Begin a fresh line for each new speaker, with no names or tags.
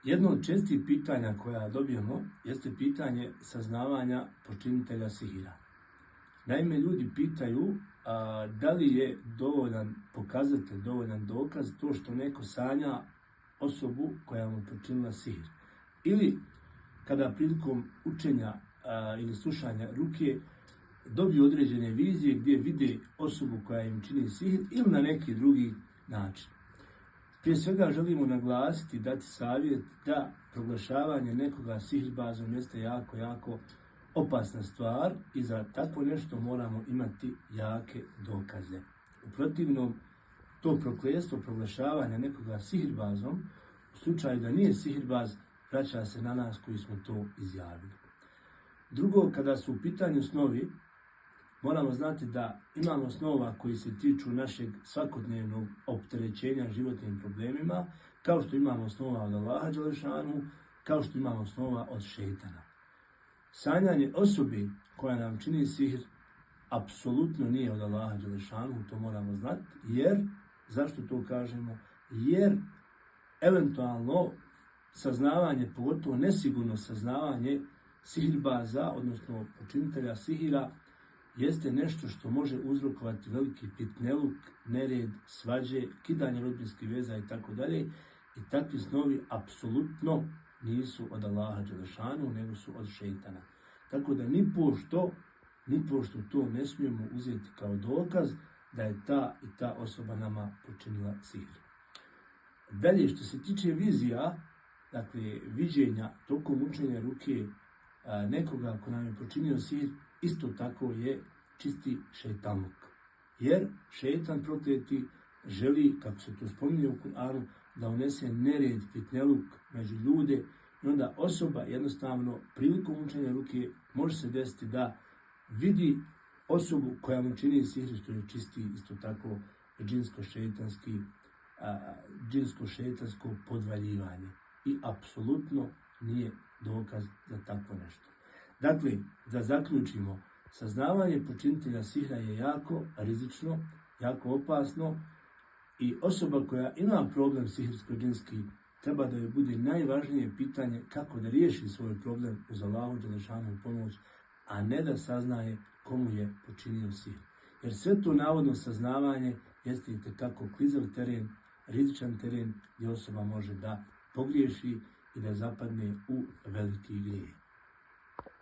Jedno od čestih pitanja koja dobijemo jeste pitanje saznavanja počinitelja sihira. Naime, ljudi pitaju da li je dovoljan pokazatelj, dovoljan dokaz to što neko sanja osobu koja mu počinila sihir. Ili kada prilikom učenja ili slušanja ruke dobiju određene vizije gdje vide osobu koja im čini sihir ili na neki drugi način. Prije svega želimo naglasiti, dati savjet da proglašavanje nekoga sihirbazom jeste jako opasna stvar i za takvo nešto moramo imati jake dokaze. U protivnom, to prokletstvo proglašavanja nekoga sihirbazom, u slučaju da nije sihirbaz, vraća se na nas koji smo to izjavili. Drugo, kada su u pitanju snovi, moramo znati da imamo snova koji se tiču našeg svakodnevnog opterećenja životnim problemima, kao što imamo snova od Allaha dželešanu, kao što imamo snova od šejtana. Sanjanje osobe koja nam čini sihir apsolutno nije od Allaha dželešanu, to moramo znati, jer, zašto to kažemo? Jer eventualno saznavanje, pogotovo nesigurno saznavanje sihirbaza, odnosno počinitelja sihira, jeste nešto što može uzrokovati veliki fitneluk, nered, svađe, kidanje rodbinskih veza itd. I takvi snovi apsolutno nisu od Allaha dželešanu, nego su od šejtana. Tako da ni pošto to ne smijemo uzeti kao dokaz da je ta i ta osoba nama počinila sihir. Dalje, što se tiče vizija, dakle viđenja tokom učenja ruke nekoga ko nam je počinio sihir, isto tako je čisti šejtanluk. Jer šejtan prokleti želi, kako se to spominje u Kur'anu, da unese nered, fitneluk među ljude i onda osoba jednostavno prilikom učenja ruke može se desiti da vidi osobu koja mu čini sihir, što je čisti isto tako džinsko-šejtansko podvaljivanje. I apsolutno nije dokaz za takvo nešto. Dakle, da zaključimo, saznavanje počinitelja sihra je jako rizično, jako opasno i osoba koja ima problem sihirsko-džinski treba da joj bude najvažnije pitanje kako da riješi svoj problem uz Allahu dželešanu pomoć, a ne da saznaje komu je počinio sihir. Jer sve to navodno saznavanje jeste itekako klizav teren, rizičan teren gdje osoba može da pogriješi i da zapadne u veliki grijeh.